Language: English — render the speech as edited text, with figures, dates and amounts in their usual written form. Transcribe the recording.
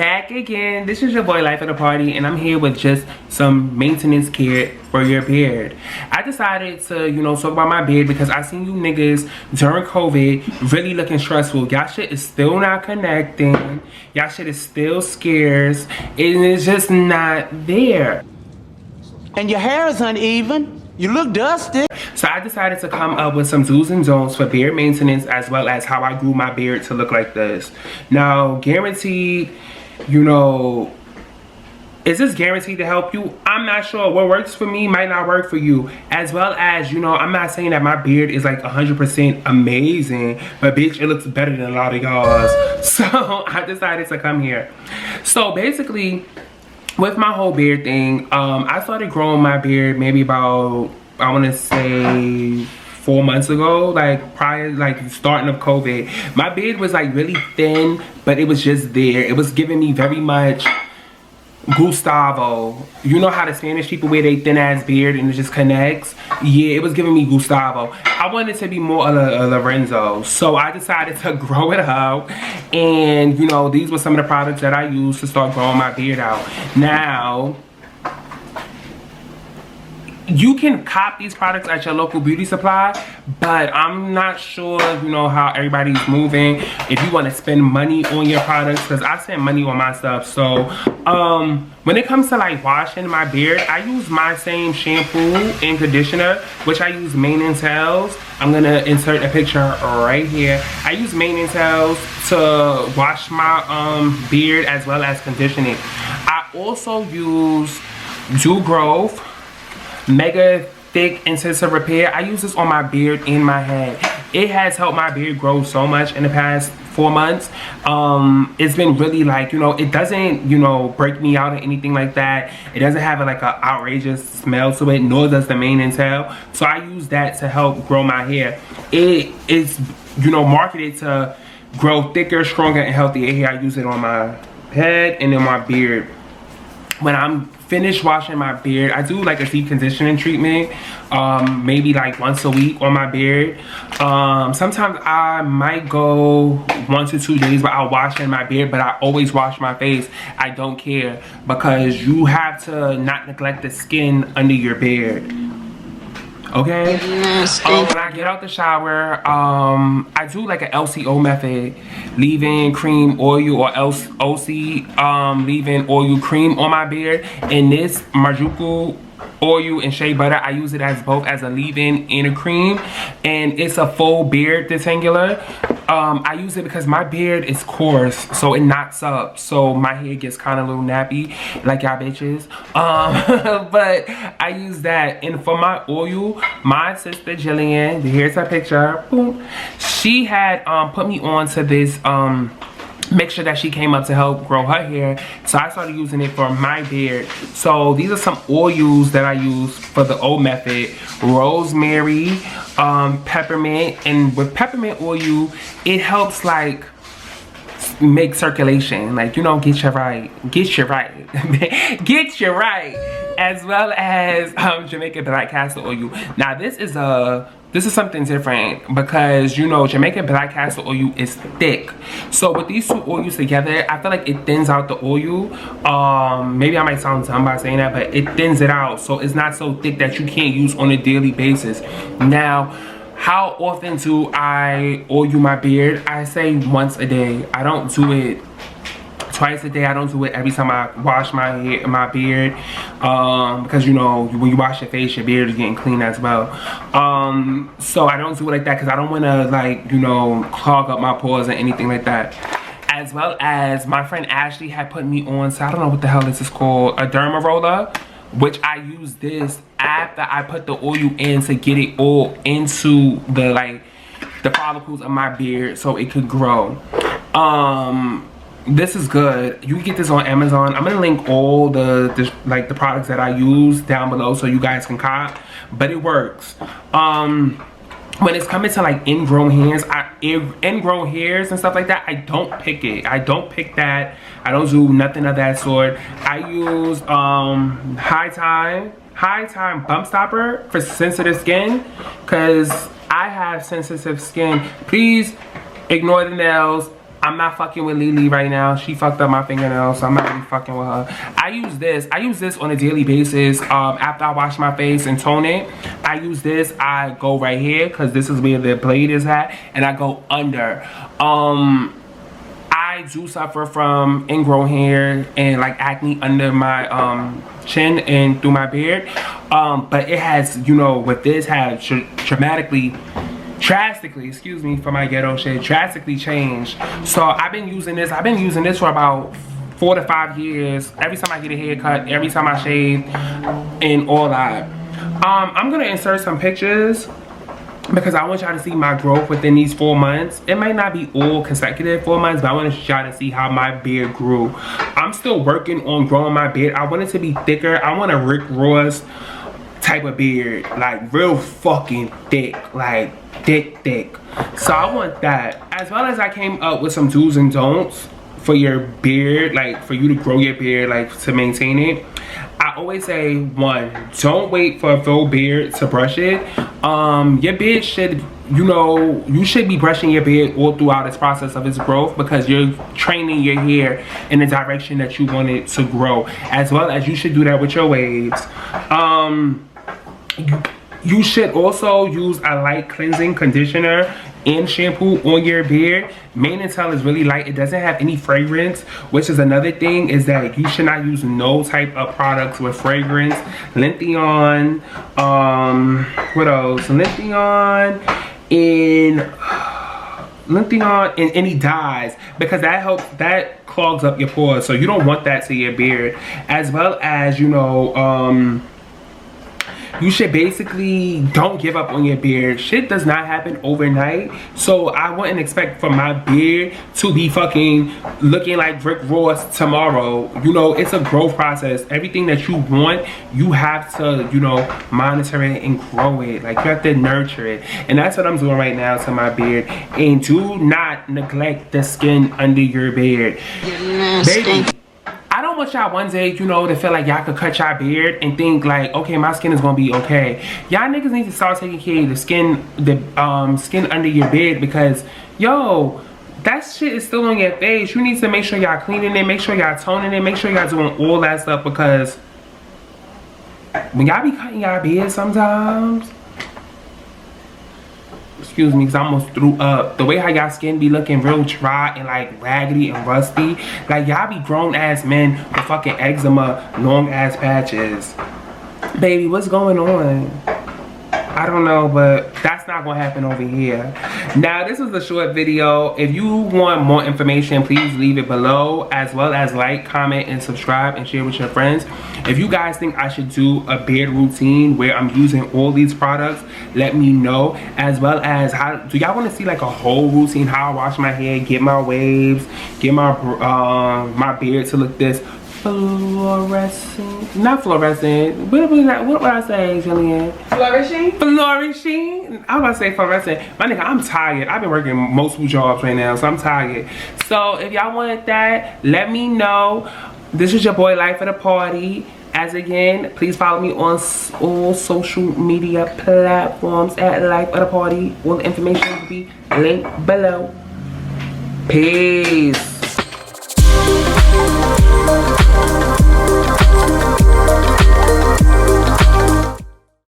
back again. This is your boy Life at the Party, and I'm here with just some maintenance care for your beard. I decided to, you know, talk about my beard because I seen you niggas during COVID really looking stressful. Y'all shit is still not connecting. Y'all shit is still scarce. And it's just not there. And your hair is uneven. You look dusty. So I decided to come up with some do's and don'ts for beard maintenance, as well as how I grew my beard to look like this. Now, guaranteed, you know, is this guaranteed to help you? I'm not sure. What works for me might not work for you. As well as, you know, I'm not saying that my beard is like 100% amazing, but bitch, it looks better than a lot of y'all's. So I decided to come here. So basically, with my whole beard thing, I started growing my beard maybe about, I want to say 4 months ago, like prior, like starting of COVID. My beard was like really thin, but it was just there. It was giving me very much Gustavo. You know how the Spanish people wear their thin ass beard and it just connects? Yeah, it was giving me Gustavo. I wanted to be more a Lorenzo, so I decided to grow it out. And you know, these were some of the products that I used to start growing my beard out. Now, you can cop these products at your local beauty supply, but I'm not sure, you know, how everybody's moving. If you want to spend money on your products, because I spend money on my stuff. So when it comes to like washing my beard, I use my same shampoo and conditioner, which I use Mane and Tails. I'm gonna insert a picture right here. I use Mane and Tails to wash my beard as well as conditioning. I also use Dew Growth Mega Thick Intensive Repair. I use this on my beard and my head. It has helped my beard grow so much in the past 4 months. It's been really like, you know, it doesn't, you know, break me out or anything like that. It doesn't have like an outrageous smell to it, nor does the Mane and Tail. So I use that to help grow my hair. It is, you know, marketed to grow thicker, stronger, and healthier hair. I use it on my head and in my beard. When I'm finished washing my beard, I do like a deep conditioning treatment, maybe like once a week on my beard. Sometimes I might go 1 to 2 days without washing my beard, but I always wash my face. I don't care, because you have to not neglect the skin under your beard. Okay? When I get out the shower, I do like an LCO method, leave-in cream oil, or OC leave-in oil cream on my beard. And this Maracuja oil and Shea butter, I use it as both as a leave-in and a cream, and it's a full beard detangler. I use it because my beard is coarse, so it knocks up, so my hair gets kind of a little nappy like y'all bitches. But I use that. And for my oil, my sister Jillian, here's her picture, boom, she had put me on to this mixture that she came up to help grow her hair, so I started using it for my beard. So these are some oils that I use for the old method: Rosemary, Peppermint. And with peppermint oil, it helps like make circulation, like, you know, get you right, get you right. As well as Jamaican black castor oil. Now this is something different, because, you know, Jamaican black castor oil is thick. So with these two oils together, I feel like it thins out the oil. Maybe I might sound dumb by saying that, but it thins it out, so it's not so thick that you can't use on a daily basis. Now, how often do I oil my beard? I say once a day. I don't do it twice a day. I don't do it every time I wash my beard, because, you know, when you wash your face, your beard is getting clean as well. So I don't do it like that, because I don't want to, like, you know, clog up my pores or anything like that. As well as my friend Ashley had put me on, so I don't know what the hell this is called, a Derma Roller, which I use this after I put the oil in to get it all into the follicles of my beard so it could grow. This is good. You can get this on Amazon. I'm gonna link all the products that I use down below so you guys can cop, but it works. When it's coming to like ingrown hairs and stuff like that, I don't pick it. I don't pick that. I don't do nothing of that sort. I use high time bump stopper for sensitive skin, because I have sensitive skin. Please ignore the nails. I'm not fucking with Lily right now. She fucked up my fingernails, so I'm not really fucking with her. I use this on a daily basis. After I wash my face and tone it, I use this. I go right here because this is where the blade is at, and I go under. I do suffer from ingrown hair and like acne under my chin and through my beard, but it has, you know, with this has drastically, excuse me for my ghetto shit, drastically changed. So I've been using this for about 4 to 5 years. Every time I get a haircut, every time I shave, and all that. I'm gonna insert some pictures because I want y'all to see my growth within these 4 months. It might not be all consecutive 4 months, but I want y'all to see how my beard grew. I'm still working on growing my beard. I want it to be thicker. I want a Rick Ross type of beard, like real fucking thick, like thick. So I want that, as well as I came up with some do's and don'ts for your beard, like for you to grow your beard, like to maintain it. I always say, 1, don't wait for a full beard to brush it. Your beard should, you know, you should be brushing your beard all throughout its process of its growth, because you're training your hair in the direction that you want it to grow, as well as you should do that with your waves. You should also use a light cleansing conditioner and shampoo on your beard. Mane and Tail is really light. It doesn't have any fragrance, which is another thing, is that you should not use no type of products with fragrance. Lentheon, what else? Lentheon and any dyes, because that clogs up your pores, so you don't want that to your beard. As well as, you know, you should basically don't give up on your beard. Shit does not happen overnight, so I wouldn't expect for my beard to be fucking looking like Rick Ross tomorrow. You know, it's a growth process. Everything that you want, you have to, you know, monitor it and grow it. Like, you have to nurture it, and that's what I'm doing right now to my beard. And do not neglect the skin under your beard, baby. I don't want y'all one day, you know, to feel like y'all could cut y'all beard and think like, okay, my skin is gonna be okay. Y'all niggas need to start taking care of the skin under your beard, because, yo, that shit is still on your face. You need to make sure y'all cleaning it, make sure y'all toning it, make sure y'all doing all that stuff, because when y'all be cutting y'all beard sometimes, excuse me, because I almost threw up. The way how y'all skin be looking real dry and like raggedy and rusty. Like, y'all be grown ass men with fucking eczema, long ass patches. Baby, what's going on? I don't know, but that's not gonna happen over here. Now, this was a short video. If you want more information, please leave it below, as well as like, comment, and subscribe, and share with your friends. If you guys think I should do a beard routine where I'm using all these products, let me know. As well as, how do y'all want to see like a whole routine, how I wash my hair, get my waves, get my my beard to look this fluorescent, not fluorescent, what would I say, Jillian? Flourishing? Flourishing? I was about to say fluorescent. My nigga, I'm tired. I've been working multiple jobs right now, so I'm tired. So if y'all wanted that, let me know. This is your boy, Life of the Party. As again, please follow me on all social media platforms at Life of the Party. All the information will be linked below. Peace.